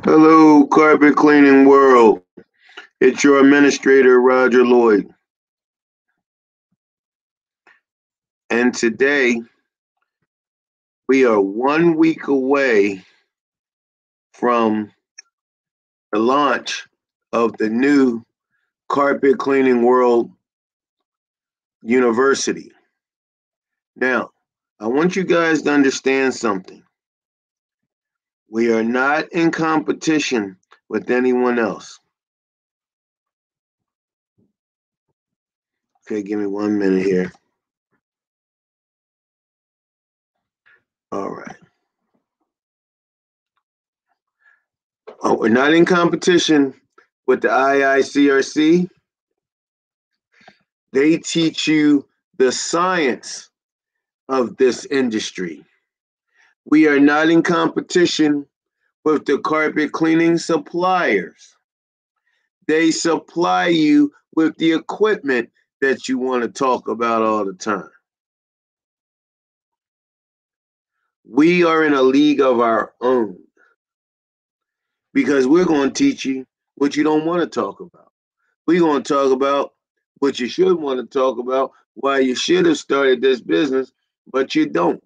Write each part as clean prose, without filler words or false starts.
Hello, carpet cleaning world. It's your administrator, Roger Lloyd. And today we are 1 week away from the launch of the new Carpet Cleaning World University. Now, I want you guys to understand something. We are not in competition with anyone else. Okay, give me 1 minute here. All right. We're not in competition with the IICRC. They teach you the science of this industry. We are not in competition with the carpet cleaning suppliers. They supply you with the equipment that you want to talk about all the time. We are in a league of our own because we're going to teach you what you don't want to talk about. We're going to talk about what you should want to talk about, why you should have started this business, but you don't.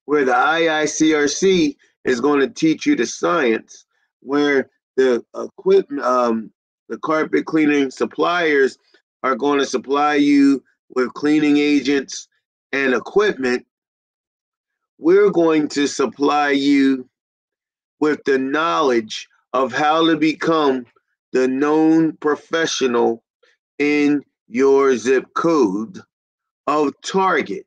Where the IICRC is going to teach you the science, where the equipment, the carpet cleaning suppliers are going to supply you with cleaning agents and equipment. We're going to supply you with the knowledge of how to become the known professional in your zip code of target.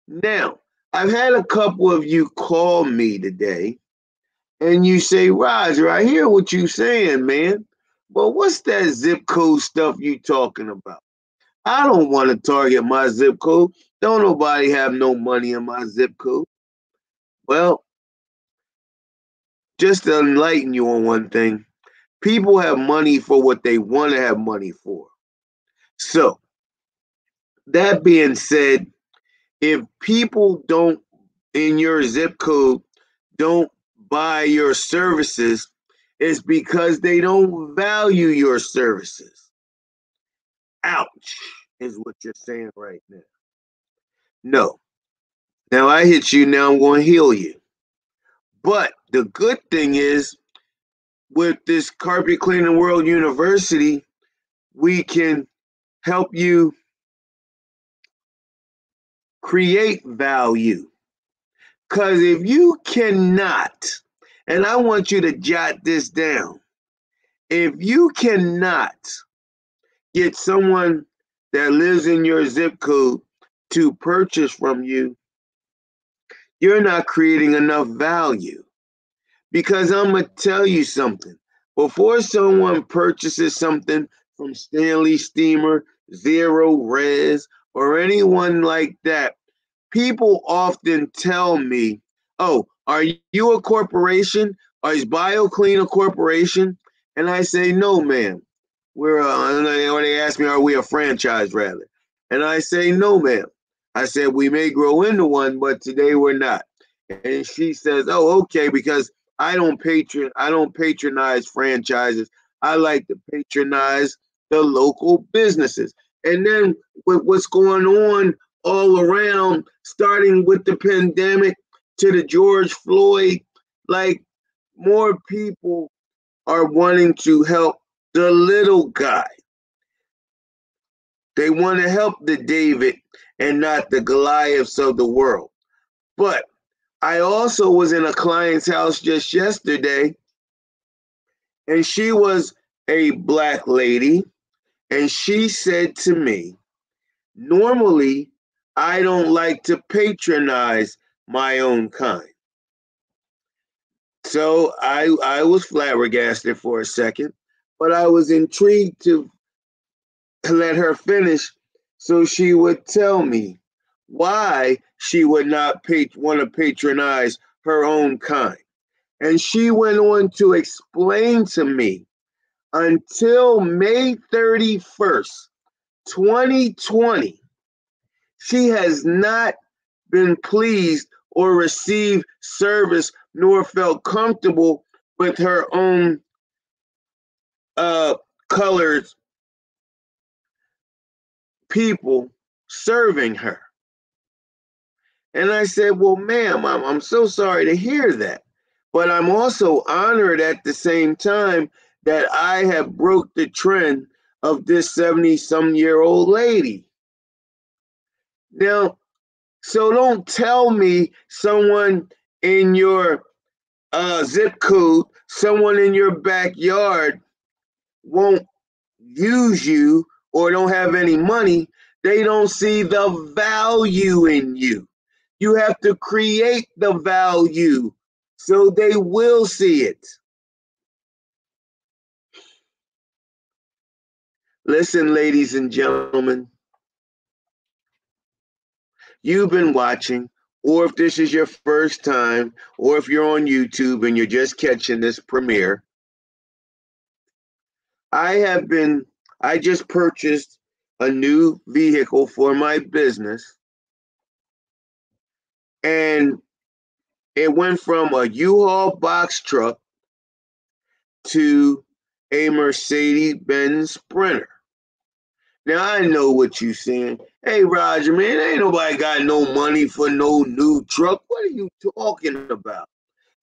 Now, I've had a couple of you call me today and you say, Roger, I hear what you're saying, man. But what's that zip code stuff you talking about? I don't want to target my zip code. Don't nobody have no money in my zip code. Well, just to enlighten you on one thing, people have money for what they want to have money for. So, that being said, if people don't in your zip code don't buy your services, it's because they don't value your services. Ouch, is what you're saying right now. No. Now I hit you, now I'm going to heal you. But the good thing is, with this Carpet Cleaning World University, we can help you create value. Because if you cannot, and I want you to jot this down, if you cannot get someone that lives in your zip code to purchase from you, you're not creating enough value. Because I'm going to tell you something. Before someone purchases something from Stanley Steamer, Zero Res, or anyone like that, people often tell me, oh, are you a corporation? Is BioClean a corporation? And I say, no, ma'am. Or they ask me, are we a franchise, rather? And I say, no, ma'am. I said, we may grow into one, but today we're not. And she says, oh, okay, because I don't patronize franchises. I like to patronize the local businesses. And then with what's going on all around, starting with the pandemic to the George Floyd, like more people are wanting to help the little guy. They want to help the David and not the Goliaths of the world. But I also was in a client's house just yesterday, and she was a black lady, and she said to me, normally, I don't like to patronize my own kind. So I was flabbergasted for a second, but I was intrigued to let her finish so she would tell me why she would not want to patronize her own kind. And she went on to explain to me until May 31st, 2020, she has not been pleased or received service nor felt comfortable with her own colored people serving her. And I said, well, ma'am, I'm so sorry to hear that. But I'm also honored at the same time that I have broke the trend of this 70-some-year-old lady. Now, so don't tell me someone in your zip code, someone in your backyard won't use you or don't have any money. They don't see the value in you. You have to create the value so they will see it. Listen, ladies and gentlemen, you've been watching, or if this is your first time, or if you're on YouTube and you're just catching this premiere, I just purchased a new vehicle for my business, and it went from a U-Haul box truck to a Mercedes-Benz Sprinter. Now, I know what you're saying. Hey, Roger, man, ain't nobody got no money for no new truck. What are you talking about?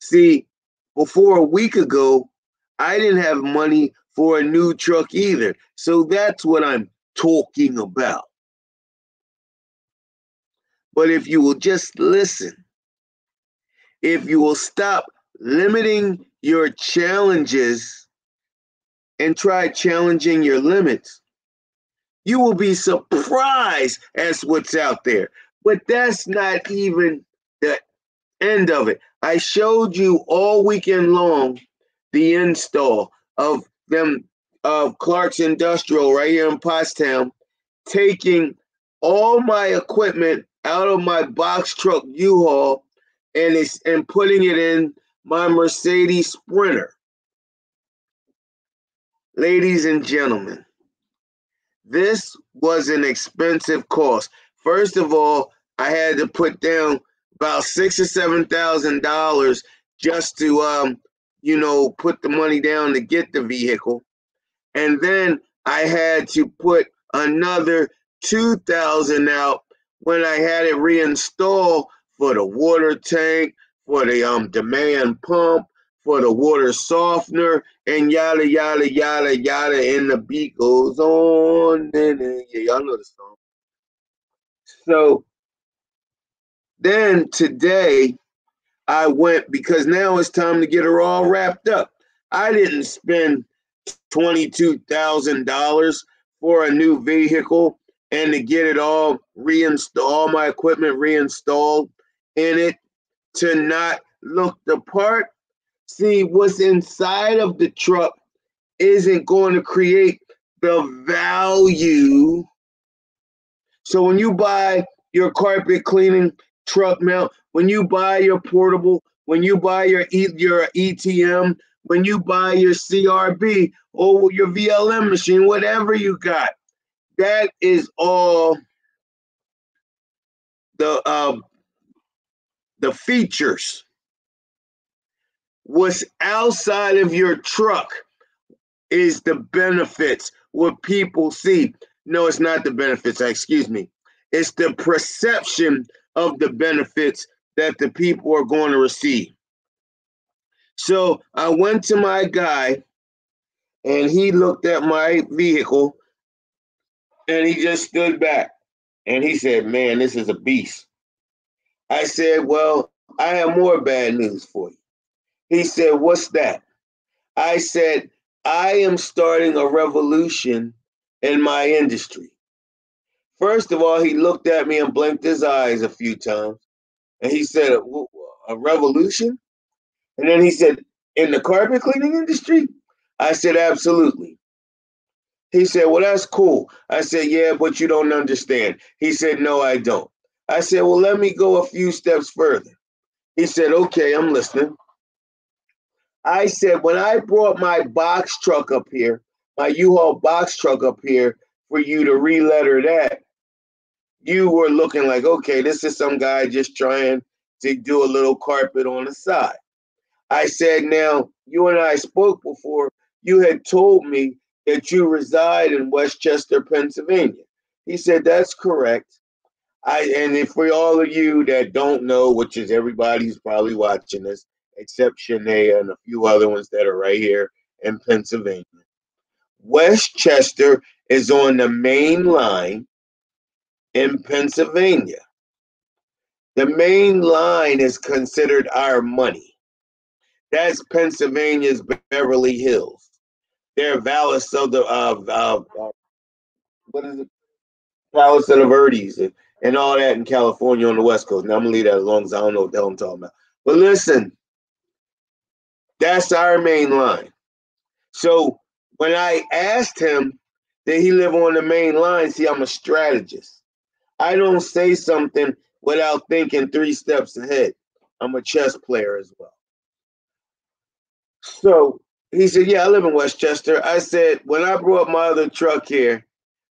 See, before a week ago, I didn't have money for a new truck either. So that's what I'm talking about. But if you will just listen, if you will stop limiting your challenges and try challenging your limits, you will be surprised as what's out there. But that's not even the end of it. I showed you all weekend long the install of them of Clark's Industrial right here in Pottstown, taking all my equipment out of my box truck U-Haul and putting it in my Mercedes Sprinter. Ladies and gentlemen, this was an expensive cost. First of all, I had to put down about $6,000 or $7,000 just to put the money down to get the vehicle. And then I had to put another $2,000 out when I had it reinstalled for the water tank, for the demand pump, for the water softener, and yada yada yada yada, and the beat goes on. And yeah, y'all know the song. So then today I went, because now it's time to get her all wrapped up. I didn't spend $22,000 for a new vehicle and to get it all reinstalled, all my equipment reinstalled in it to not look the part. See, what's inside of the truck isn't going to create the value. So when you buy your carpet cleaning truck mount, when you buy your portable, when you buy your ETM, when you buy your CRB or your VLM machine, whatever you got, that is all the features. What's outside of your truck is the benefits, what people see. No, it's not the benefits, excuse me. It's the perception of the benefits that the people are going to receive. So I went to my guy and he looked at my vehicle and he just stood back and he said, man, this is a beast. I said, well, I have more bad news for you. He said, what's that? I said, I am starting a revolution in my industry. First of all, he looked at me and blinked his eyes a few times. And he said, a revolution? And then he said, in the carpet cleaning industry? I said, absolutely. He said, well, that's cool. I said, yeah, but you don't understand. He said, no, I don't. I said, well, let me go a few steps further. He said, okay, I'm listening. I said, when I brought my box truck up here, my U-Haul box truck up here for you to re-letter that, you were looking like, okay, this is some guy just trying to do a little carpet on the side. I said, now, you and I spoke before. You had told me that you reside in Westchester, Pennsylvania. He said, that's correct. And if for all of you that don't know, which is everybody who's probably watching this, except Shania and a few other ones that are right here in Pennsylvania, Westchester is on the main line in Pennsylvania. The main line is considered our money. That's Pennsylvania's Beverly Hills. They're Vallis of the what is it? Palace of the Verdes and all that in California on the West Coast. Now I'm gonna leave that as long as I don't know what the hell I'm talking about. But listen, that's our main line. So when I asked him did he live on the main line, see, I'm a strategist. I don't say something without thinking 3 steps ahead. I'm a chess player as well. So he said, yeah, I live in Westchester. I said, when I brought my other truck here,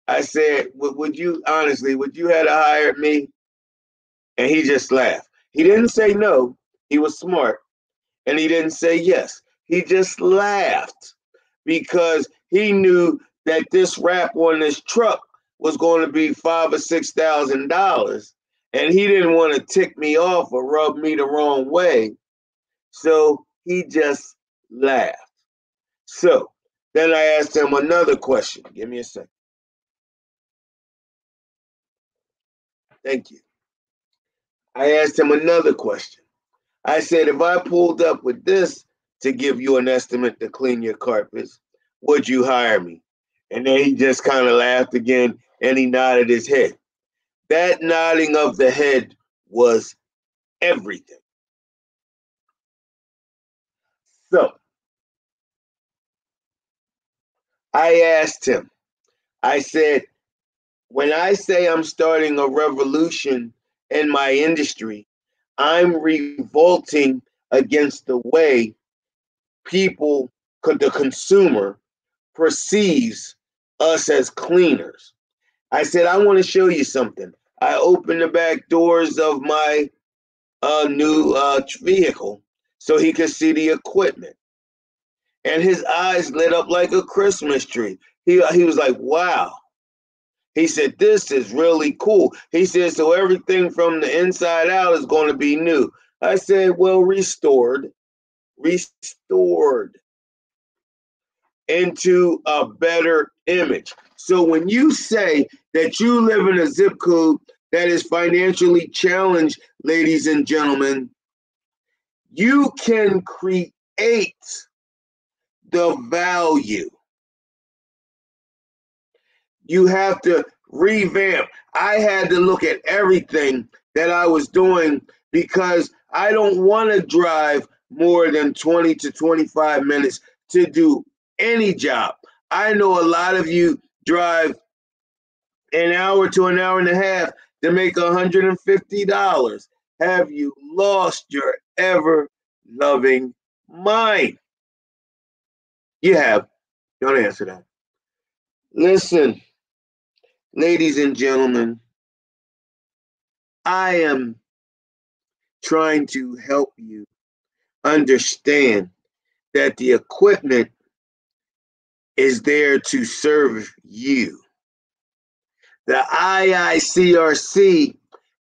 I said, would you have to hire me? And he just laughed. He didn't say no. He was smart. And he didn't say yes. He just laughed because he knew that this wrap on this truck was going to be $5,000 or $6,000. And he didn't want to tick me off or rub me the wrong way. So he just laughed. So then I asked him another question. Give me a second. Thank you. I asked him another question. I said, if I pulled up with this to give you an estimate to clean your carpets, would you hire me? And then he just kind of laughed again and he nodded his head. That nodding of the head was everything. So I asked him, I said, when I say I'm starting a revolution in my industry, I'm revolting against the way people, the consumer, perceives us as cleaners. I said, I want to show you something. I opened the back doors of my new vehicle so he could see the equipment. And his eyes lit up like a Christmas tree. He was like, wow. He said, this is really cool. He said, so everything from the inside out is going to be new. I said, well, restored into a better image. So when you say that you live in a zip code that is financially challenged, ladies and gentlemen, you can create the value. You have to revamp. I had to look at everything that I was doing because I don't want to drive more than 20 to 25 minutes to do any job. I know a lot of you drive an hour to an hour and a half to make $150. Have you lost your ever loving mind? You have. Don't answer that. Listen, ladies and gentlemen, I am trying to help you understand that the equipment is there to serve you. The IICRC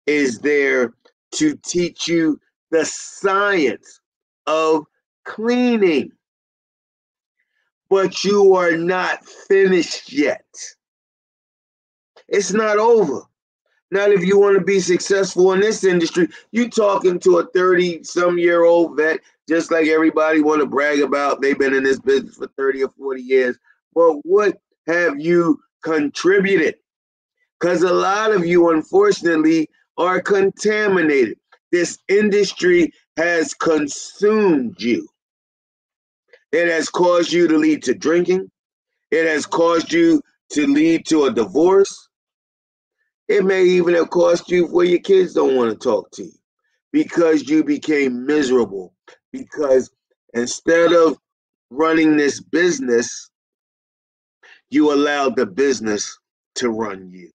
is there to teach you the science of cleaning. But you are not finished yet. It's not over. Not if you want to be successful in this industry. You talking to a 30-some-year-old vet, just like everybody want to brag about. They've been in this business for 30 or 40 years. Well, what have you contributed? Because a lot of you, unfortunately, are contaminated. This industry has consumed you. It has caused you to lead to drinking. It has caused you to lead to a divorce. It may even have cost you where your kids don't want to talk to you because you became miserable. Because instead of running this business, you allowed the business to run you.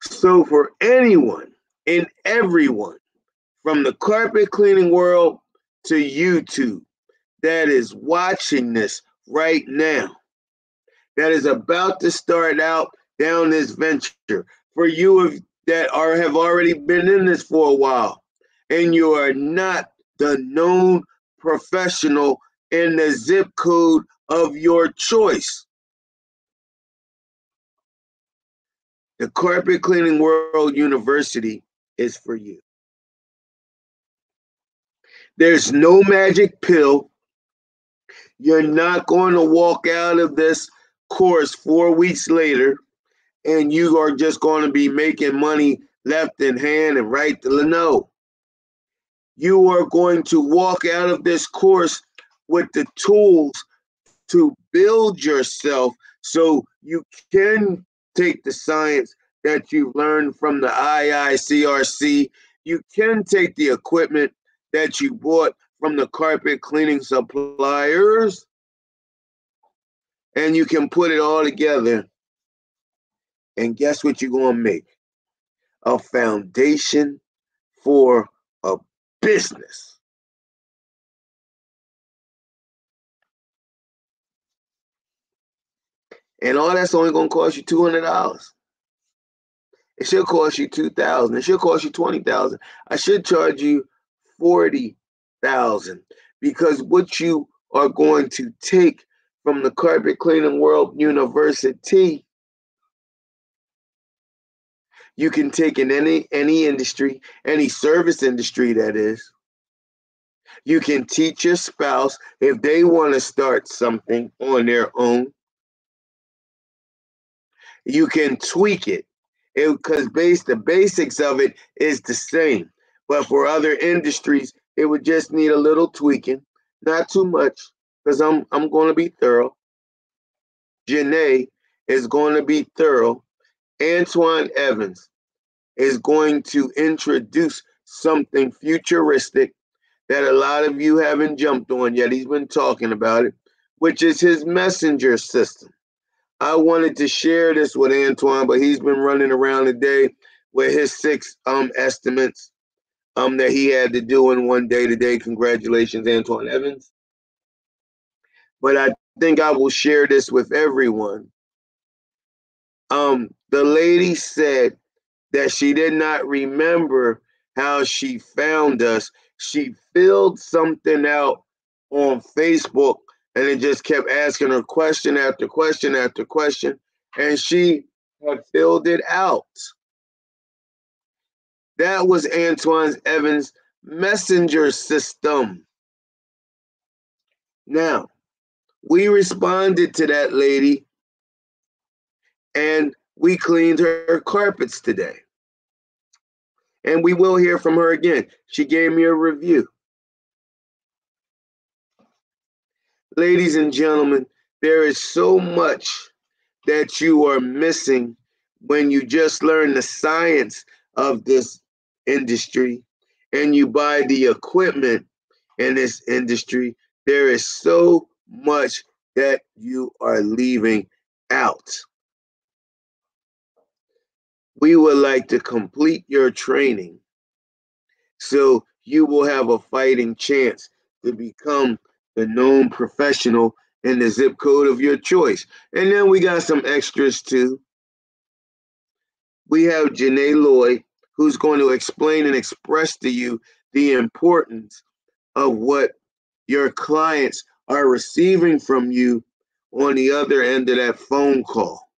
So for anyone and everyone from the carpet cleaning world to YouTube that is watching this right now, that is about to start out down this venture, for you that have already been in this for a while, and you are not the known professional in the zip code of your choice. The Carpet Cleaning World University is for you. There's no magic pill. You're not going to walk out of this course 4 weeks later and you are just going to be making money left in hand and right to the no. You are going to walk out of this course with the tools to build yourself so you can take the science that you've learned from the IICRC. You can take the equipment that you bought from the carpet cleaning suppliers, and you can put it all together. And guess what you're going to make? A foundation for a business. And all that's only going to cost you $200. It should cost you $2,000. It should cost you $20,000. I should charge you $40,000, because what you are going to take from the Carpet Cleaning World University, you can take in any industry, any service industry, that is. You can teach your spouse if they want to start something on their own. You can tweak it, because the basics of it is the same. But for other industries, it would just need a little tweaking, not too much, because I'm going to be thorough. Janae is going to be thorough. Antoine Evans is going to introduce something futuristic that a lot of you haven't jumped on yet. He's been talking about it, which is his messenger system. I wanted to share this with Antoine, but he's been running around today with his 6 estimates that he had to do in one day today. Congratulations, Antoine Evans. But I think I will share this with everyone. The lady said that she did not remember how she found us. She filled something out on Facebook, and it just kept asking her question after question after question, and she had filled it out. That was Antoine Evans' messenger system. Now, we responded to that lady, and we cleaned her carpets today. And we will hear from her again. She gave me a review. Ladies and gentlemen, there is so much that you are missing when you just learn the science of this industry and you buy the equipment in this industry. There is so much that you are leaving out. We would like to complete your training so you will have a fighting chance to become the known professional in the zip code of your choice. And then we got some extras too. We have Janae Lloyd, who's going to explain and express to you the importance of what your clients are receiving from you on the other end of that phone call.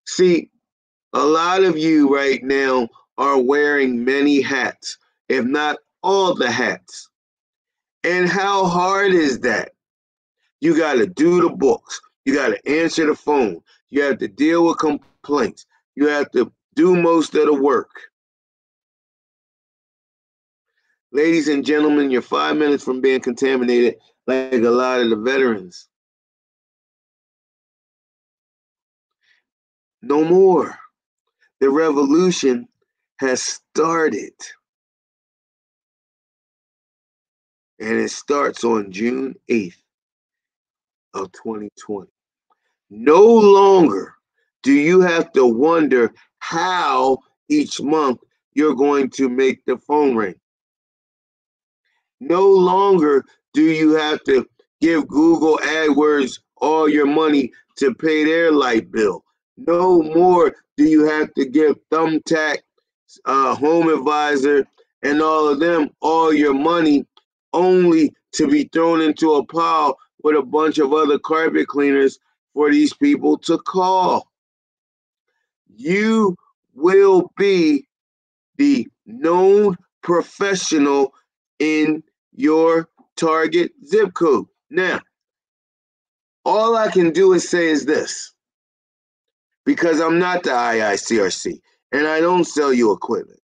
See, a lot of you right now are wearing many hats, if not all the hats. And how hard is that? You got to do the books. You got to answer the phone. You have to deal with complaints. You have to do most of the work. Ladies and gentlemen, you're 5 minutes from being contaminated like a lot of the veterans. No more. The revolution has started. And it starts on June 8th of 2020. No longer do you have to wonder how each month you're going to make the phone ring. No longer do you have to give Google AdWords all your money to pay their light bill. No more do you have to give Thumbtack, Home Advisor, and all of them all your money only to be thrown into a pile with a bunch of other carpet cleaners for these people to call. You will be the known professional in your target zip code. Now, all I can do is say is this, because I'm not the IICRC and I don't sell you equipment.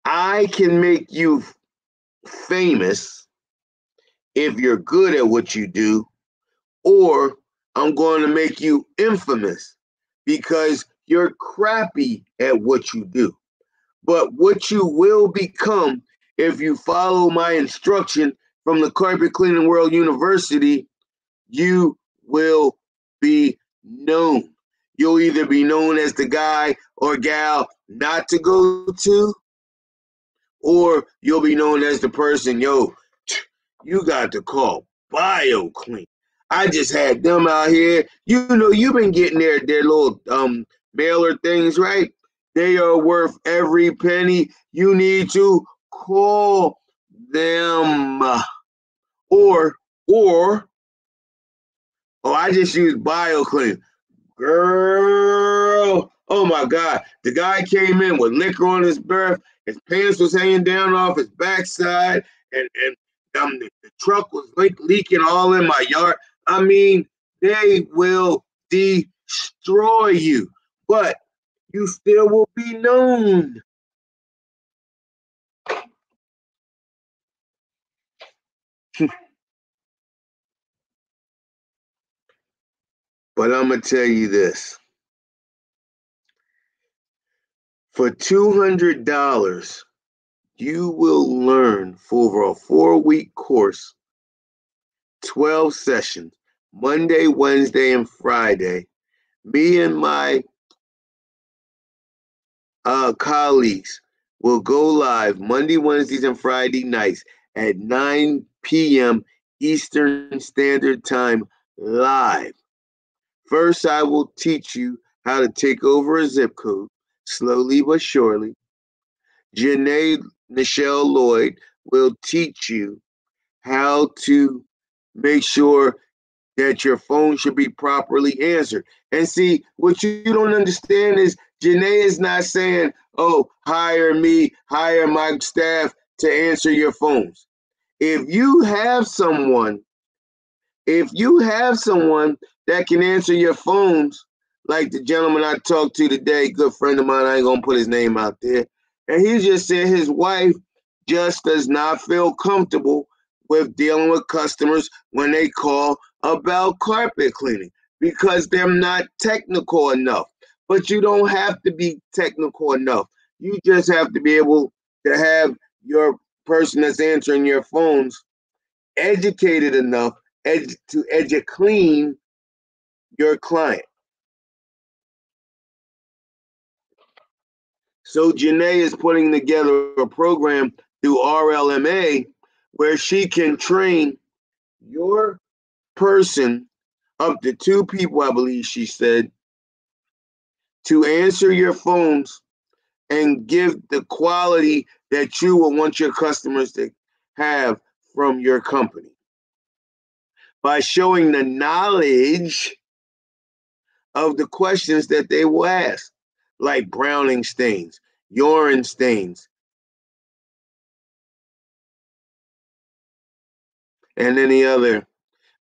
I can make you famous if you're good at what you do, or I'm going to make you infamous because you're crappy at what you do. But what you will become if you follow my instruction from the Carpet Cleaning World University, you will be known. You'll either be known as the guy or gal not to go to, or you'll be known as the person, yo, you got to call BioClean. I just had them out here. You know, you've been getting their little mailer things, right? They are worth every penny. You need to call them. Or I just use BioClean. Girl, oh my God. The guy came in with liquor on his breath. His pants was hanging down off his backside, and the truck was leaking all in my yard. I mean, they will destroy you, but you still will be known. But I'm going to tell you this. For $200, you will learn for a 4-week course, 12 sessions, Monday, Wednesday, and Friday. Me and my colleagues will go live Monday, Wednesdays, and Friday nights at 9 p.m. Eastern Standard Time live. First, I will teach you how to take over a zip code, slowly but surely. Janae Michelle Lloyd will teach you how to make sure that your phone should be properly answered. And see, what you don't understand is Janae is not saying, oh, hire me, hire my staff to answer your phones. If you have someone that can answer your phones, like the gentleman I talked to today, good friend of mine, I ain't gonna put his name out there, and he just said his wife just does not feel comfortable with dealing with customers when they call about carpet cleaning because they're not technical enough. But you don't have to be technical enough. You just have to be able to have your person that's answering your phones educated enough to educlean your client. So Janae is putting together a program through RLMA where she can train your person, up to 2 people, I believe she said, to answer your phones and give the quality that you will want your customers to have from your company by showing the knowledge of the questions that they will ask, like browning stains, urine stains, and any other.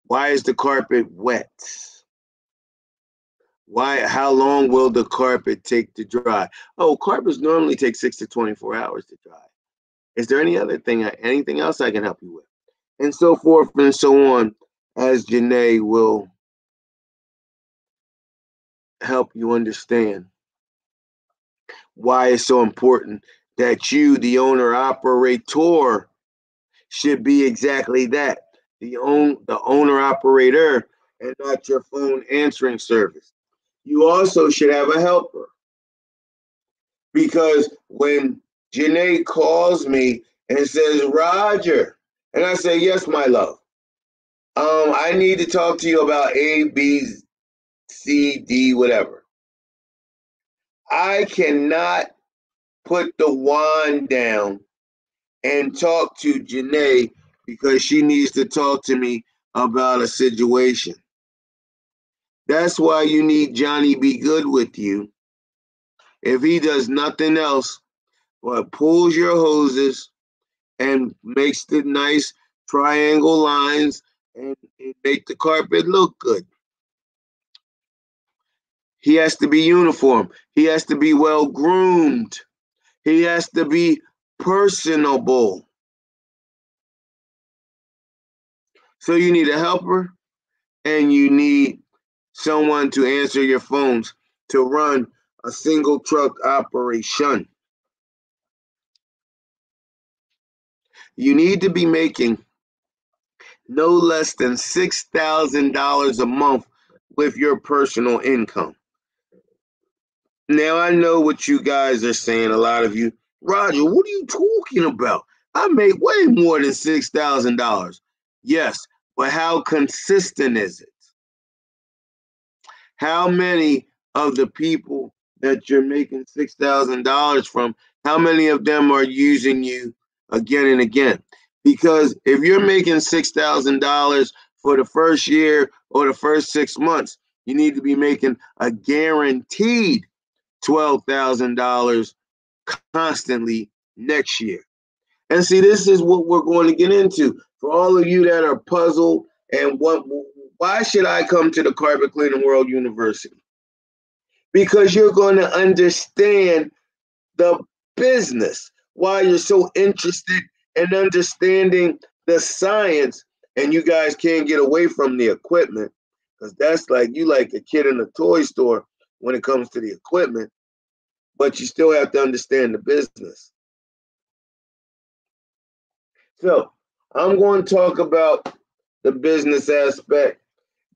Why is the carpet wet? How long will the carpet take to dry? Oh, carpets normally take 6 to 24 hours to dry. Is there anything else I can help you with? And so forth and so on, as Janae will help you understand why it's so important that you, the owner operator, should be exactly that, the owner operator, and not your phone answering service. You also should have a helper. Because when Janae calls me and says, Roger, and I say, yes, my love, I need to talk to you about A, B, C, D, whatever. I cannot put the wand down and talk to Janae because she needs to talk to me about a situation. That's why you need Johnny B. Good with you. If he does nothing else but pulls your hoses and makes the nice triangle lines and make the carpet look good. He has to be uniform. He has to be well groomed. He has to be personable. So you need a helper and you need someone to answer your phones to run a single truck operation. You need to be making no less than $6,000 a month with your personal income. Now, I know what you guys are saying, a lot of you. Roger, what are you talking about? I make way more than $6,000. Yes, but how consistent is it? How many of the people that you're making $6,000 from, how many of them are using you again and again? Because if you're making $6,000 for the first year or the first 6 months, you need to be making a guaranteed $12,000 constantly next year. And see, this is what we're going to get into. For all of you that are puzzled and why should I come to the Carpet Cleaning World University? Because you're going to understand the business, why you're so interested in understanding the science, and you guys can't get away from the equipment, because that's like you like a kid in a toy store when it comes to the equipment, but you still have to understand the business. So I'm going to talk about the business aspect.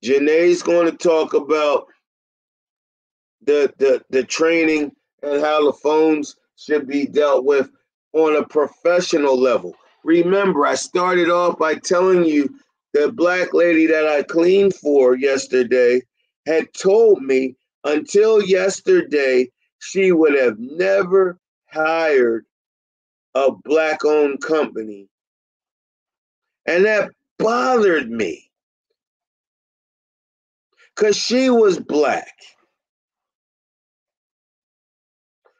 Janae's going to talk about the training and how the phones should be dealt with on a professional level. Remember, I started off by telling you the black lady that I cleaned for yesterday had told me until yesterday she would have never hired a black-owned company. And that bothered me because she was black.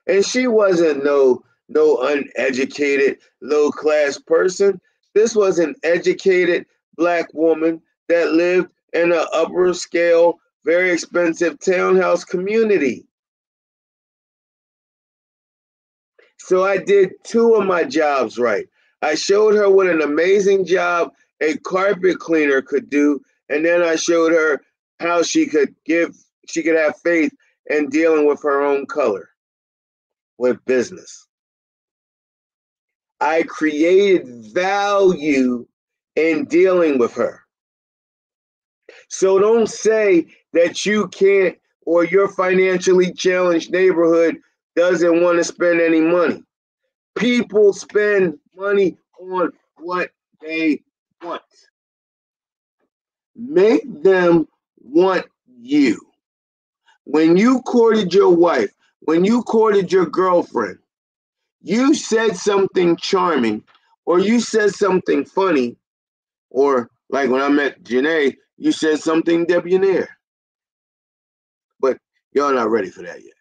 And she wasn't no uneducated, low-class person. This was an educated black woman that lived in an upper scale, very expensive townhouse community. So I did 2 of my jobs right. I showed her what an amazing job a carpet cleaner could do, and then I showed her how she could have faith in dealing with her own color with business. I created value in dealing with her. So don't say that you can't, or your financially challenged neighborhood doesn't want to spend any money. People spend money on what they want. Make them want you. When you courted your wife, when you courted your girlfriend, you said something charming, or you said something funny, or like when I met Janae, you said something debonair. But y'all not ready for that yet.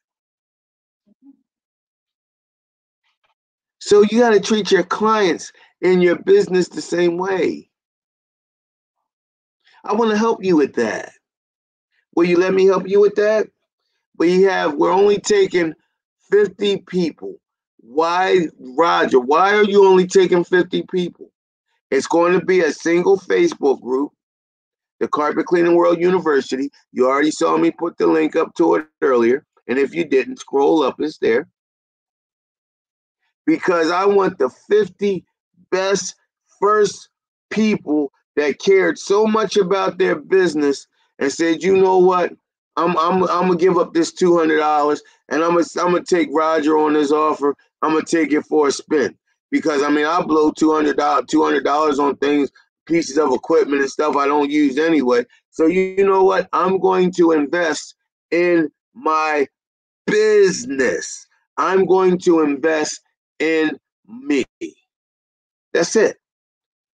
So you got to treat your clients and your business the same way. I want to help you with that. Will you let me help you with that? We're only taking 50 people. Why, Roger, why are you only taking 50 people? It's going to be a single Facebook group, the Carpet Cleaning World University. You already saw me put the link up to it earlier. And if you didn't, scroll up, it's there. Because I want the 50 best first people that cared so much about their business and said, you know what? I'm gonna give up this $200 and I'm gonna take Roger on his offer. I'm gonna take it for a spin because I mean I blow $200 on things, pieces of equipment and stuff I don't use anyway. So you know what? I'm going to invest in my business. I'm going to invest in me. That's it.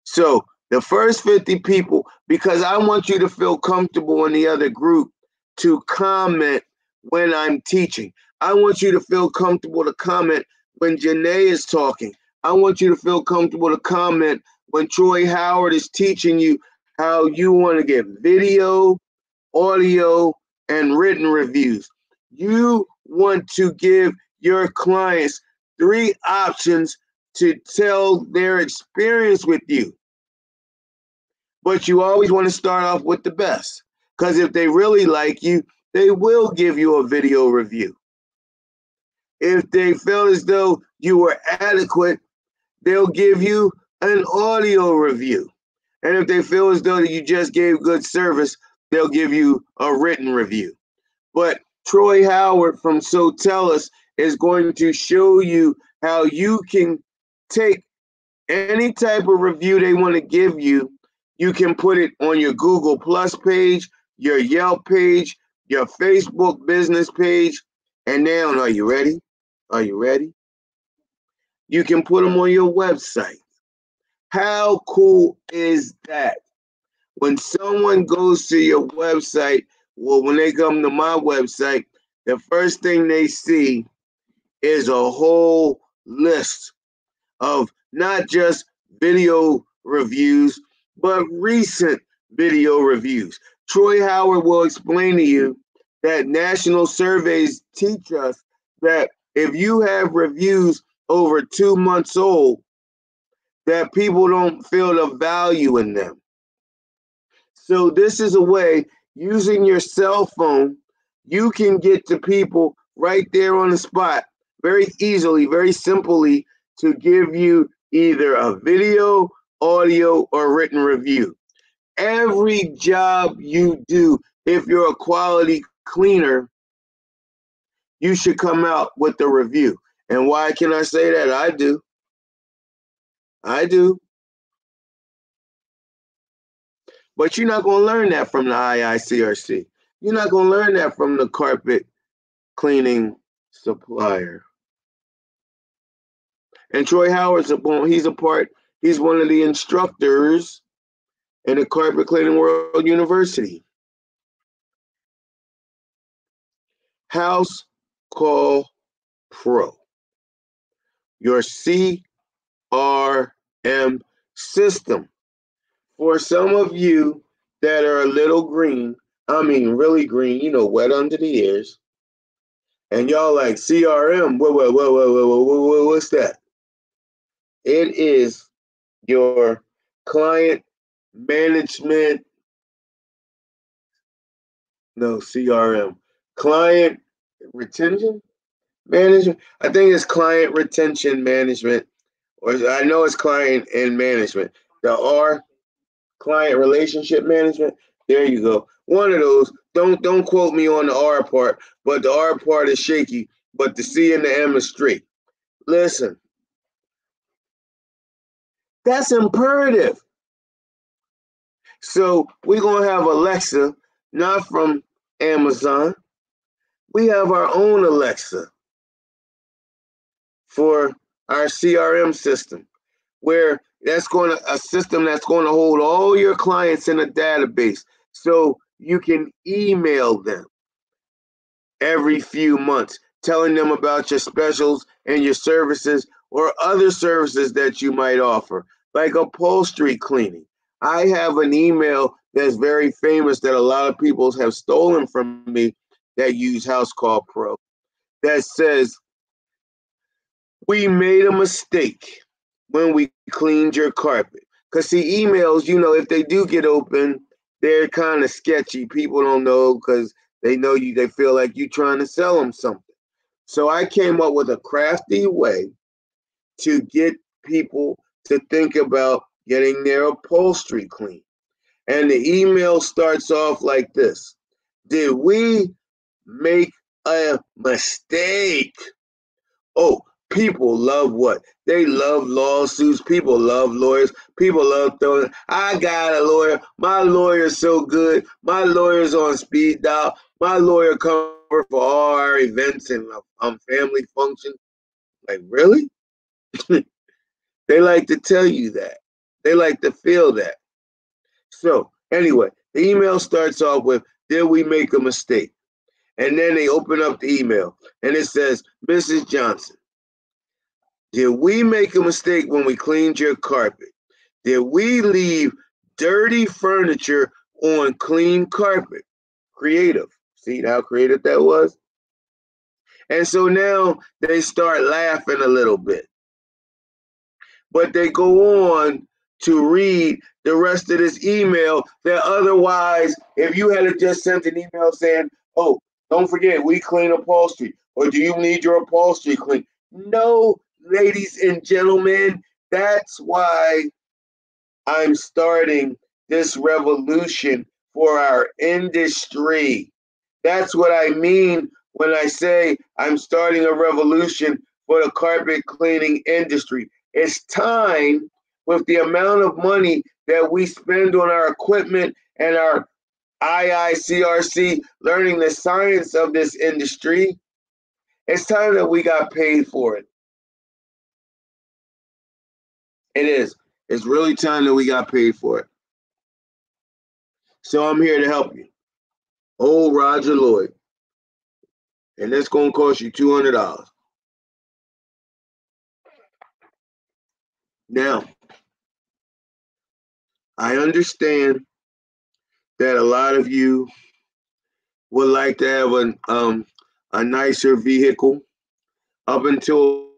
So the first 50 people, because I want you to feel comfortable in the other group to comment when I'm teaching. I want you to feel comfortable to comment when Janae is talking. I want you to feel comfortable to comment when Troy Howard is teaching you how you want to get video, audio, and written reviews. You want to give your clients 3 options to tell their experience with you. But you always want to start off with the best. Because if they really like you, they will give you a video review. If they feel as though you were adequate, they'll give you an audio review. And if they feel as though you just gave good service, they'll give you a written review. But Troy Howard from Sotellus is going to show you how you can take any type of review they want to give you. You can put it on your Google Plus page, your Yelp page, your Facebook business page. And now, are you ready? Are you ready? You can put them on your website. How cool is that? When someone goes to your website, well, when they come to my website, the first thing they see is a whole list of not just video reviews, but recent video reviews. Troy Howard will explain to you that national surveys teach us that if you have reviews over 2 months old, that people don't feel the value in them. So this is a way, using your cell phone, you can get to people right there on the spot, very easily, very simply, to give you either a video, audio, or written review. Every job you do, if you're a quality cleaner, you should come out with a review. And why can I say that? I do. I do. But you're not going to learn that from the IICRC. You're not going to learn that from the carpet cleaning supplier. And Troy Howard's he's one of the instructors in the Carpet Cleaning World University. House Call Pro, your CRM system. For some of you that are a little green, I mean really green, you know, wet under the ears, and y'all like CRM, what's that? It is your client management, no, CRM, client retention management. I think it's client retention management, or I know it's client and management. The R, client relationship management. There you go. One of those. Don't quote me on the R part, but the R part is shaky, but the C and the M is straight. Listen, that's imperative. So we're gonna have Alexa, not from Amazon. We have our own Alexa for our CRM system, where that's a system that's going to hold all your clients in a database, so you can email them every few months, telling them about your specials and your services or other services that you might offer, like upholstery cleaning. I have an email that's very famous that a lot of people have stolen from me that use House Call Pro that says, "We made a mistake when we cleaned your carpet." Because see, emails, you know, if they do get open, they're kind of sketchy. People don't know because they know you, they feel like you're trying to sell them something. So I came up with a crafty way to get people to think about getting their upholstery clean. And the email starts off like this: Did we make a mistake? Oh, people love what? They love lawsuits. People love lawyers. People love throwing. I got a lawyer. My lawyer's so good. My lawyer's on speed dial. My lawyer comes over for all our events and family functions. Like, really? They like to tell you that. They like to feel that. So, anyway, the email starts off with, did we make a mistake? And then they open up the email and it says, Mrs. Johnson, did we make a mistake when we cleaned your carpet? Did we leave dirty furniture on clean carpet? Creative. See how creative that was? And so now they start laughing a little bit. But they go on to read the rest of this email that otherwise, if you had just sent an email saying, oh, don't forget, we clean upholstery, or do you need your upholstery cleaned? No, ladies and gentlemen, that's why I'm starting this revolution for our industry. That's what I mean when I say I'm starting a revolution for the carpet cleaning industry. It's time, with the amount of money that we spend on our equipment and our IICRC learning the science of this industry, it's time that we got paid for it. It is. It's really time that we got paid for it. So I'm here to help you. Old Roger Lloyd. And that's going to cost you $200. Now, I understand that a lot of you would like to have a nicer vehicle. Up until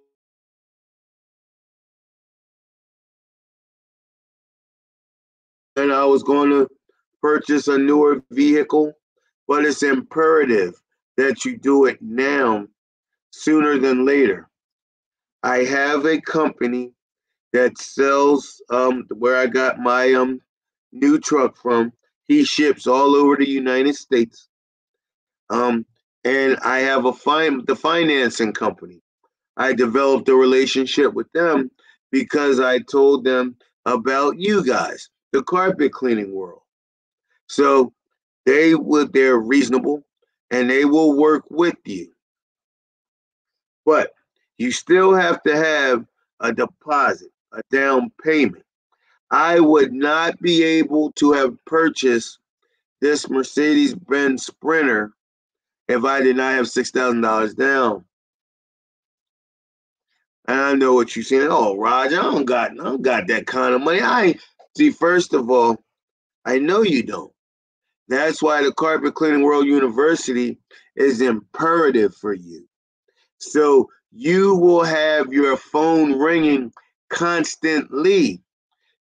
and I was going to purchase a newer vehicle, but it's imperative that you do it now sooner than later. I have a company that sells where I got my new truck from. He ships all over the United States. And I have the financing company. I developed a relationship with them because I told them about you guys, the carpet cleaning world. So they're reasonable and they will work with you. But you still have to have a deposit, a down payment. I would not be able to have purchased this Mercedes-Benz Sprinter if I did not have $6,000 down. And I know what you're saying. Oh, Roger, I don't got that kind of money. See, first of all, I know you don't. That's why the Carpet Cleaning World University is imperative for you. So you will have your phone ringing constantly.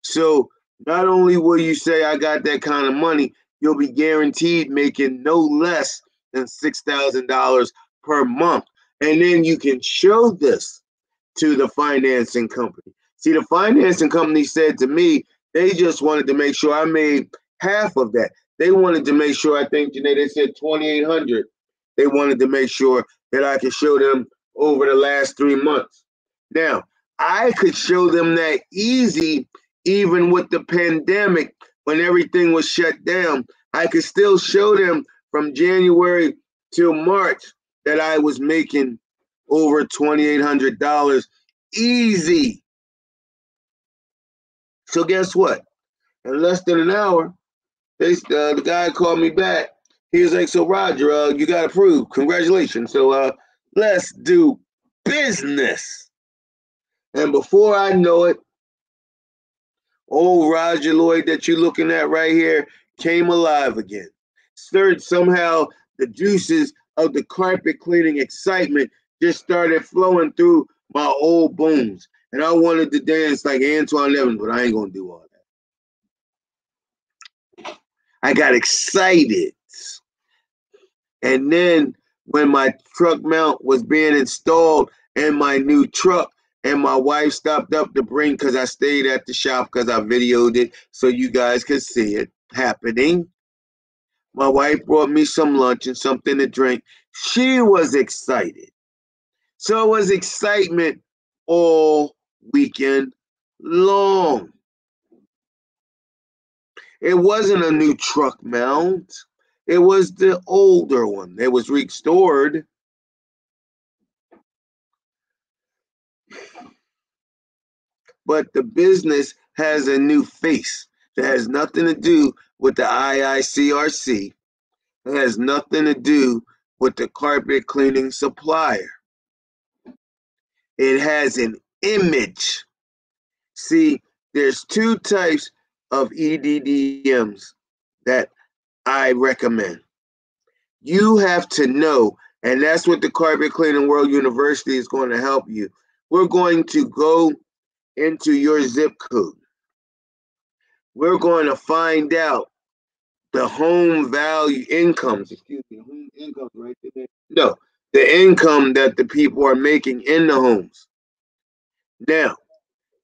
So not only will you say, I got that kind of money, you'll be guaranteed making no less than $6,000 per month. And then you can show this to the financing company. See, the financing company said to me, they just wanted to make sure I made half of that. They wanted to make sure, I think, Janae, they said $2,800. They wanted to make sure that I could show them over the last 3 months. Now, I could show them that easy, even with the pandemic, when everything was shut down. I could still show them from January till March that I was making over $2,800 easy. So guess what? In less than an hour, the guy called me back. He was like, so Roger, you got approved. Congratulations. So let's do business. And before I know it, old Roger Lloyd that you're looking at right here came alive again. Stirred somehow the juices of the carpet cleaning excitement just started flowing through my old bones. And I wanted to dance like Antoine Evans, but I ain't going to do all that. I got excited. And then when my truck mount was being installed in my new truck, and my wife stopped up to bring, because I stayed at the shop because I videoed it so you guys could see it happening. My wife brought me some lunch and something to drink. She was excited. So it was excitement all weekend long. It wasn't a new truck mount. It was the older one. It was restored. But the business has a new face. It has nothing to do with the IICRC. It has nothing to do with the carpet cleaning supplier. It has an image. See, there's two types of EDDMs that I recommend. You have to know, and that's what the Carpet Cleaning World University is going to help you. We're going to go into your zip code. We're going to find out the home value incomes, home incomes right there. No, the income that the people are making in the homes. Now,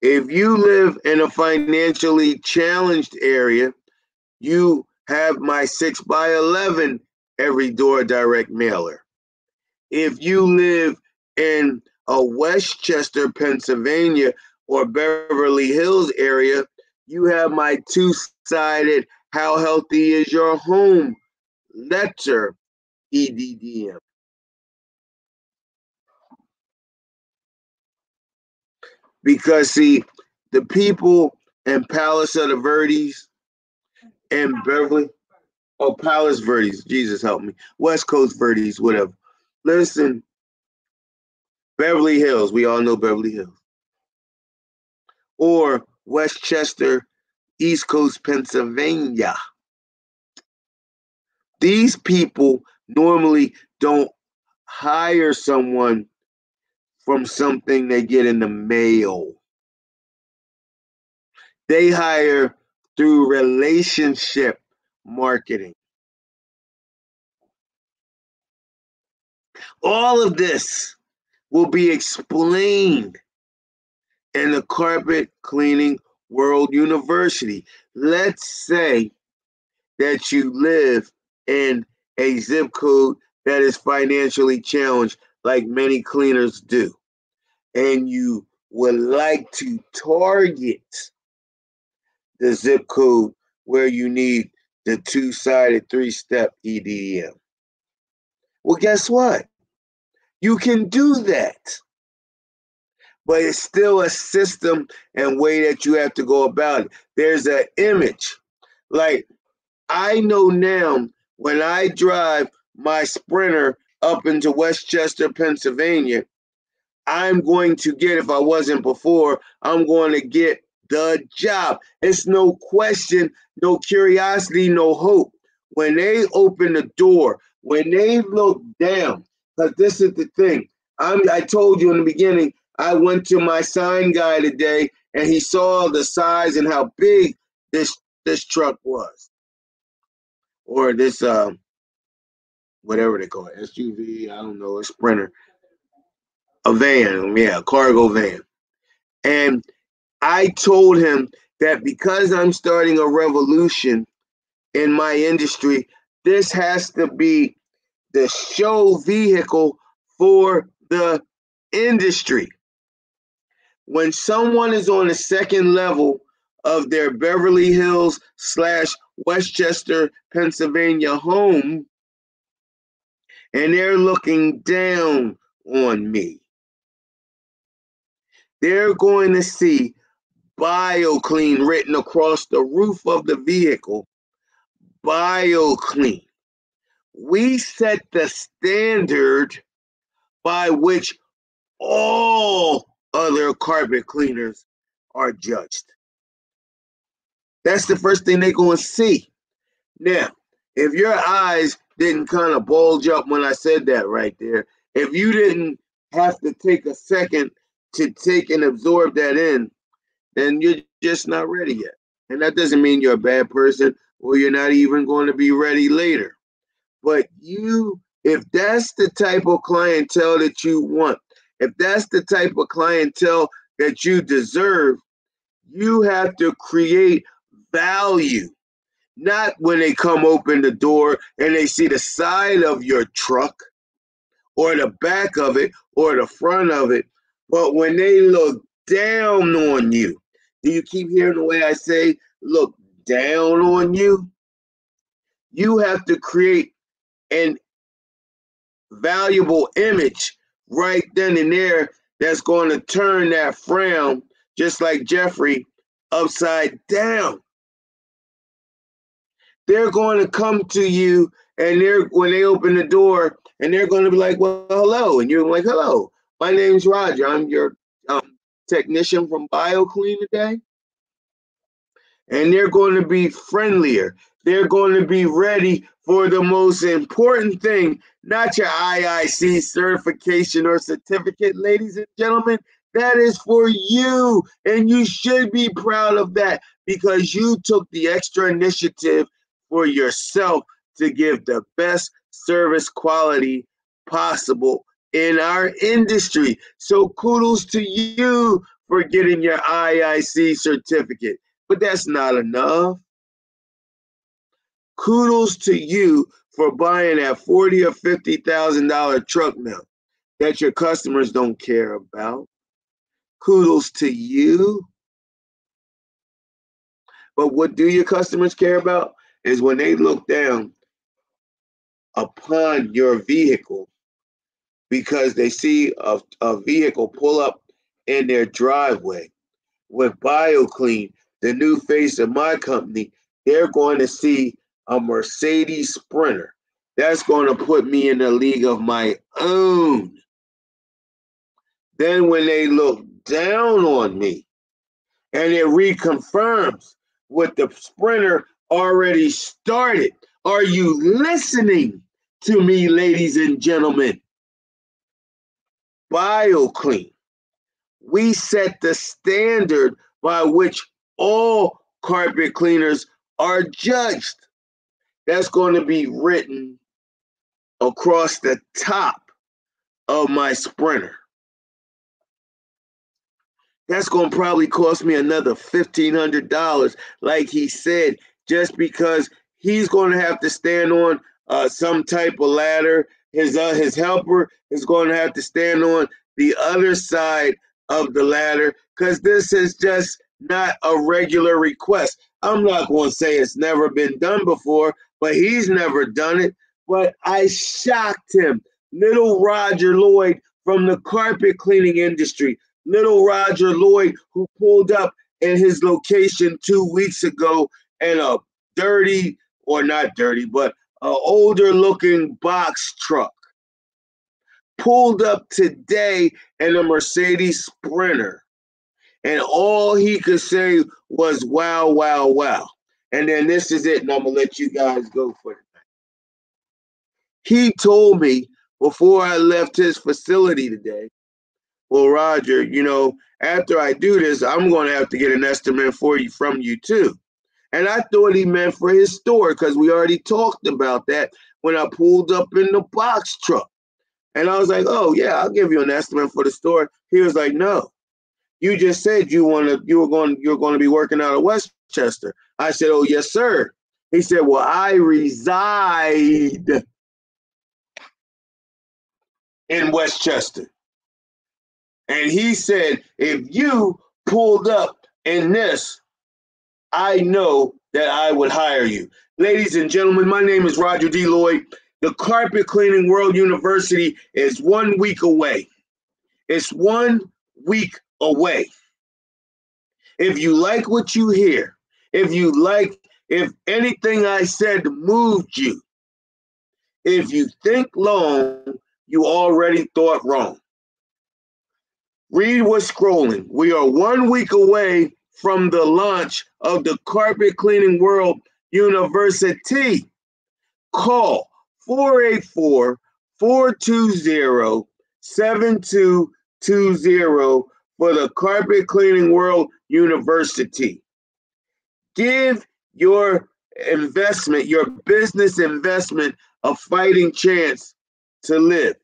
if you live in a financially challenged area, you have my 6x11 every door direct mailer. If you live in a Westchester, Pennsylvania, or Beverly Hills area, you have my two-sided How Healthy Is Your Home letter EDDM. Because, see, the people in Palos of the Verdes and Beverly, Palos Verdes, Jesus help me, West Coast Verdes, whatever. Listen, Beverly Hills, we all know Beverly Hills. Or Westchester, East Coast, Pennsylvania. These people normally don't hire someone from something they get in the mail. They hire through relationship marketing. All of this will be explained in the Carpet Cleaning World University. Let's say that you live in a zip code that is financially challenged, like many cleaners do, and you would like to target the zip code where you need the two-sided three-step EDDM. Well, guess what? You can do that, but it's still a system and way that you have to go about it. There's an image. Like, I know now when I drive my Sprinter up into Westchester, Pennsylvania, I'm going to get, if I wasn't before, I'm going to get the job. It's no question, no curiosity, no hope. When they open the door, when they look down, because this is the thing. I told you in the beginning, I went to my sign guy today, and he saw the size and how big this truck was, or this whatever they call it, SUV. I don't know, a Sprinter, a van, yeah, a cargo van, and I told him that because I'm starting a revolution in my industry, this has to be the show vehicle for the industry. When someone is on the second level of their Beverly Hills / Westchester, Pennsylvania home, and they're looking down on me, they're going to see BioClean written across the roof of the vehicle. BioClean. We set the standard by which all other carpet cleaners are judged. That's the first thing they're going to see. Now, if your eyes didn't kind of bulge up when I said that right there, if you didn't have to take a second to take and absorb that in, then you're just not ready yet. And that doesn't mean you're a bad person or you're not even going to be ready later. But if that's the type of clientele that you want, if that's the type of clientele that you deserve, you have to create value. Not when they come open the door and they see the side of your truck or the back of it or the front of it, but when they look down on you. Do you keep hearing the way I say look down on you? You have to create an valuable image right then and there that's going to turn that frown, just like Jeffrey, upside down. They're going to come to you, and when they open the door, and they're going to be like, well, hello. And you're like, hello, my name's Roger. I'm your technician from BioClean today. And they're going to be friendlier. They're going to be ready for the most important thing, not your IIC certification or certificate, ladies and gentlemen. That is for you, and you should be proud of that because you took the extra initiative for yourself to give the best service quality possible in our industry. So kudos to you for getting your IIC certificate. But that's not enough. Kudos to you for buying that $40,000 or $50,000 truck mount that your customers don't care about. Kudos to you. But what do your customers care about is when they look down upon your vehicle because they see a vehicle pull up in their driveway. With BioClean, the new face of my company, they're going to see a Mercedes Sprinter. That's going to put me in a league of my own. Then when they look down on me and it reconfirms what the Sprinter already started. Are you listening to me, ladies and gentlemen? BioClean. We set the standard by which all carpet cleaners are judged. That's going to be written across the top of my Sprinter. That's going to probably cost me another $1,500, like he said, just because he's going to have to stand on some type of ladder. His helper is going to have to stand on the other side of the ladder because this is just not a regular request. I'm not going to say it's never been done before, but he's never done it. But I shocked him. Little Roger Lloyd from the carpet cleaning industry. Little Roger Lloyd, who pulled up in his location 2 weeks ago in a dirty, or not dirty, but an older looking box truck. Pulled up today in a Mercedes Sprinter. And all he could say was, wow, wow, wow. And then this is it, and I'm going to let you guys go for tonight. He told me before I left his facility today, well, Roger, after I do this, I'm going to have to get an estimate from you too. And I thought he meant for his store because we already talked about that when I pulled up in the box truck. And I was like, oh, yeah, I'll give you an estimate for the store. He was like, no, you just said you're going to be working out of Westchester. I said, oh, yes, sir. He said, well, I reside in Westchester. And he said, if you pulled up in this, I know that I would hire you. Ladies and gentlemen, my name is Roger D. Lloyd. The Carpet Cleaning World University is 1 week away. It's 1 week away. If you like what you hear, if anything I said moved you, if you think long, you already thought wrong. Read what's scrolling. We are 1 week away from the launch of the Carpet Cleaning World University. Call 484-420-7220 for the Carpet Cleaning World University. Give your investment, your business investment, a fighting chance to live.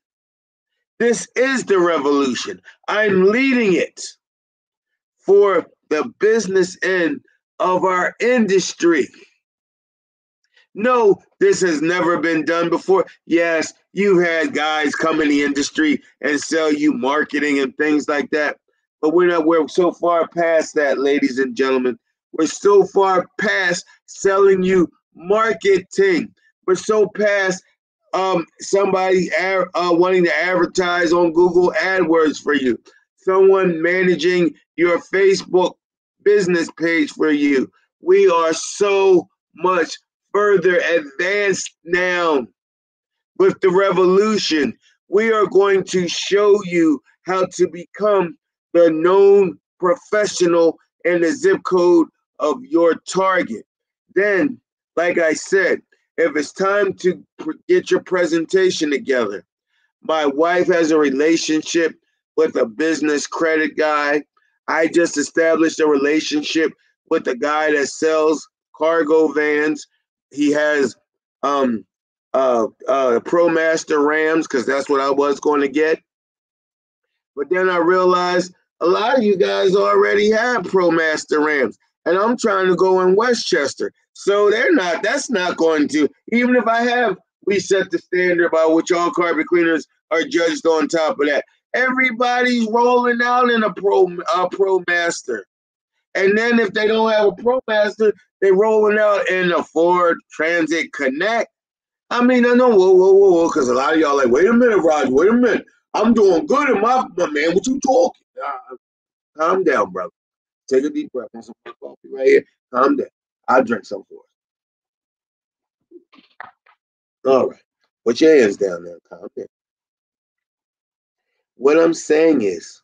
This is the revolution. I'm leading it for the business end of our industry. No, this has never been done before. Yes, you've had guys come in the industry and sell you marketing and things like that. But we're so far past that, ladies and gentlemen. We're so far past selling you marketing. We're so past somebody wanting to advertise on Google AdWords for you. Someone managing your Facebook business page for you. We are so much further advanced now with the revolution. We are going to show you how to become the known professional in the zip code of your target. Then, like I said, if it's time to get your presentation together, my wife has a relationship with a business credit guy. I just established a relationship with a guy that sells cargo vans. He has ProMaster Rams because that's what I was going to get. But then I realized a lot of you guys already have ProMaster Rams, and I'm trying to go in Westchester. So that's not going to, even if I have, we set the standard by which all carpet cleaners are judged on top of that. Everybody's rolling out in a ProMaster. And then if they don't have a ProMaster, they're rolling out in a Ford Transit Connect. I mean, I know, whoa, because a lot of y'all like, wait a minute, Roger, wait a minute. I'm doing good in my man. What you talking? Calm down, brother. Take a deep breath. Want some coffee right here? Calm down. I'll drink some for us. All right. Put your hands down there. Calm down. What I'm saying is,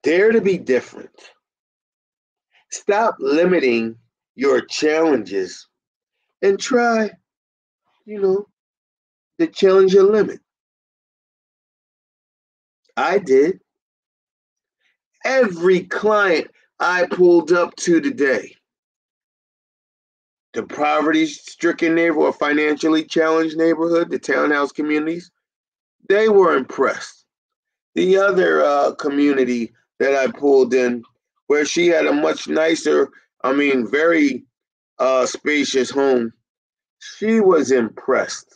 dare to be different. Stop limiting your challenges and try, to challenge your limit. I did. Every client I pulled up to today, the poverty-stricken neighborhood or financially challenged neighborhood, the townhouse communities, they were impressed. The other community that I pulled in, where she had a much nicer, very spacious home, she was impressed.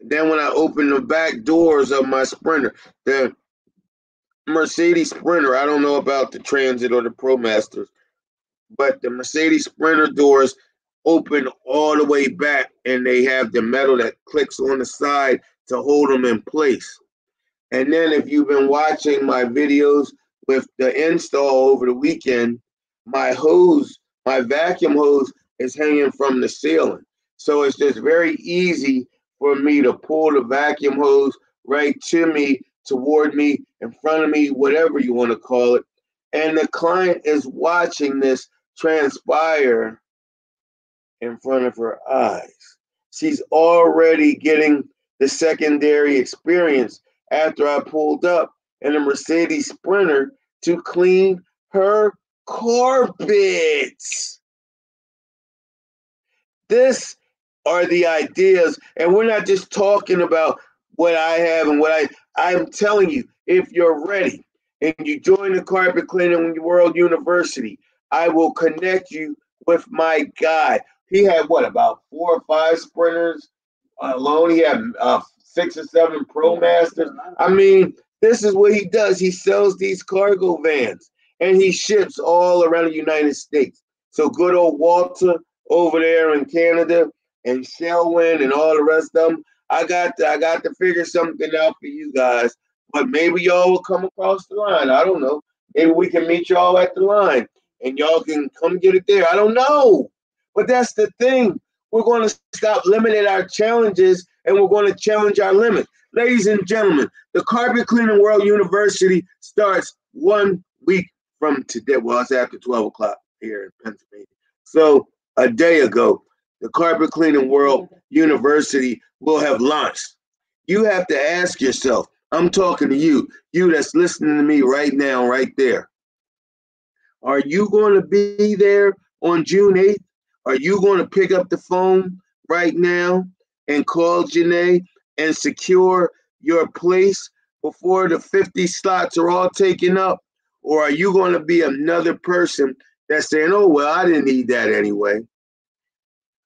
Then when I opened the back doors of my Sprinter, the Mercedes Sprinter, I don't know about the Transit or the ProMasters, but the Mercedes Sprinter doors open all the way back, and they have the metal that clicks on the side to hold them in place. And then if you've been watching my videos with the install over the weekend, my vacuum hose is hanging from the ceiling. So it's just very easy for me to pull the vacuum hose right to me, toward me, in front of me, whatever you want to call it. And the client is watching this transpire in front of her eyes. She's already getting the secondary experience after I pulled up in a Mercedes Sprinter to clean her carpets. This are the ideas, and we're not just talking about what I have and what I'm telling you, if you're ready and you join the Carpet Cleaning World University, I will connect you with my guy. He had about 4 or 5 Sprinters alone. He had 6 or 7 ProMasters. This is what he does. He sells these cargo vans, and he ships all around the United States. So good old Walter over there in Canada and Shelwyn and all the rest of them, I got to figure something out for you guys. But maybe y'all will come across the line. I don't know. Maybe we can meet y'all at the line and y'all can come get it there. I don't know. But that's the thing. We're going to stop limiting our challenges, and we're going to challenge our limits. Ladies and gentlemen, the Carpet Cleaning World University starts 1 week from today. Well, it's after 12 o'clock here in Pennsylvania. So a day ago, the Carpet Cleaning World University will have launched. You have to ask yourself, I'm talking to you that's listening to me right now, right there. Are you going to be there on June 8th? Are you going to pick up the phone right now and call Janae and secure your place before the 50 slots are all taken up? Or are you going to be another person That's saying, oh, well, I didn't need that anyway.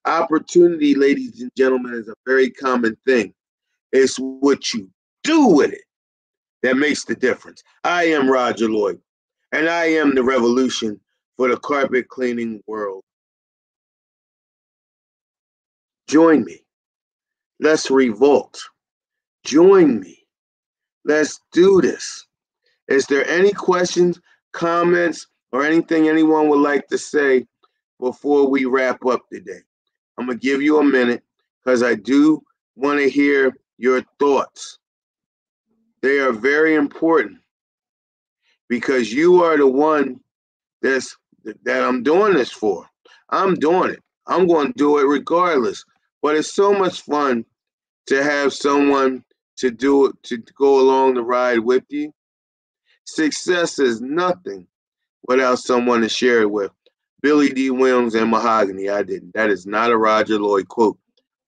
Opportunity, ladies and gentlemen, is a very common thing. It's what you do with it that makes the difference. I am Roger Lloyd, and I am the revolution for the carpet cleaning world. Join me. Let's revolt. Join me. Let's do this. Is there any questions, comments, or anything anyone would like to say before we wrap up today? I'm going to give you a minute because I do want to hear your thoughts. They are very important because you are the one that I'm doing this for. I'm doing it. I'm going to do it regardless. But it's so much fun to have someone to do it, to go along the ride with you. Success is nothing without someone to share it with. Billy D. Williams and Mahogany. I didn't. That is not a Roger Lloyd quote,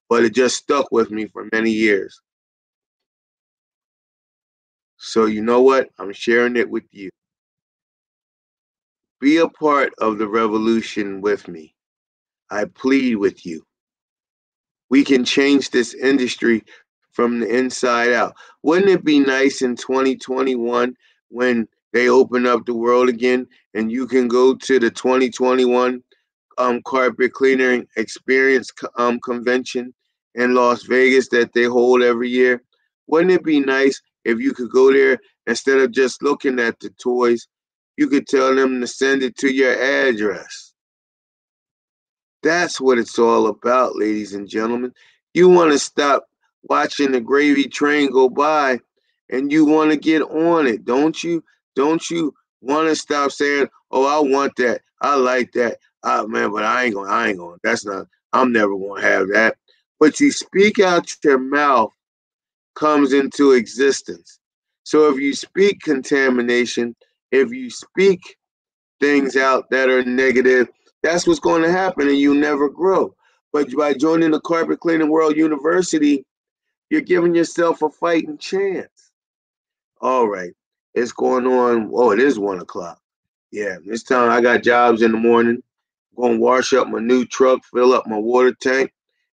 but it just stuck with me for many years. So you know what? I'm sharing it with you. Be a part of the revolution with me. I plead with you. We can change this industry from the inside out. Wouldn't it be nice in 2021 when they open up the world again and you can go to the 2021 carpet cleaner experience convention in Las Vegas that they hold every year? Wouldn't it be nice if you could go there instead of just looking at the toys? You could tell them to send it to your address. That's what it's all about, ladies and gentlemen. You want to stop watching the gravy train go by and you want to get on it, don't you? Don't you want to stop saying, oh, I want that. I like that. Man, but I ain't going. I'm never going to have that. But you speak out your mouth comes into existence. So if you speak contamination, if you speak things out that are negative, that's what's going to happen and you never grow. But by joining the Carpet Cleaning World University, you're giving yourself a fighting chance. All right. It's going on. Oh, it is 1 o'clock. Yeah, this time I got jobs in the morning. I'm going to wash up my new truck, fill up my water tank.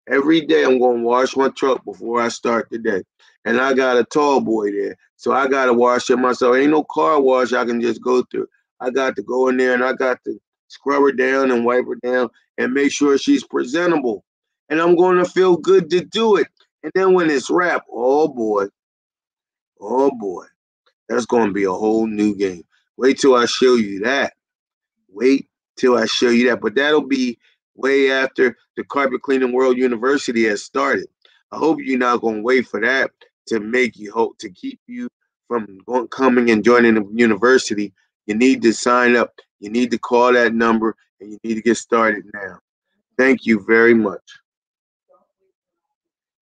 Every day I'm going to wash my truck before I start the day. And I got a tall boy there. So I got to wash it myself. Ain't no car wash I can just go through. I got to go in there and I got to scrub her down and wipe her down and make sure she's presentable. And I'm going to feel good to do it. And then when it's wrapped, oh boy, that's going to be a whole new game. Wait till I show you that. Wait till I show you that. But that'll be way after the Carpet Cleaning World University has started. I hope you're not going to wait for that to make you hope to keep you from coming and joining the university. You need to sign up. You need to call that number and you need to get started now. Thank you very much.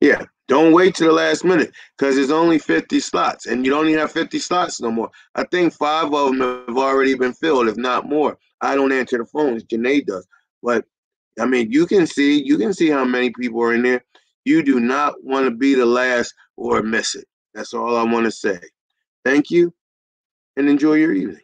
Yeah, don't wait to the last minute because there's only 50 slots and you don't even have 50 slots no more. I think 5 of them have already been filled, if not more. I don't answer the phones. Janae does. But I mean, you can see how many people are in there. You do not want to be the last or miss it. That's all I want to say. Thank you and enjoy your evening.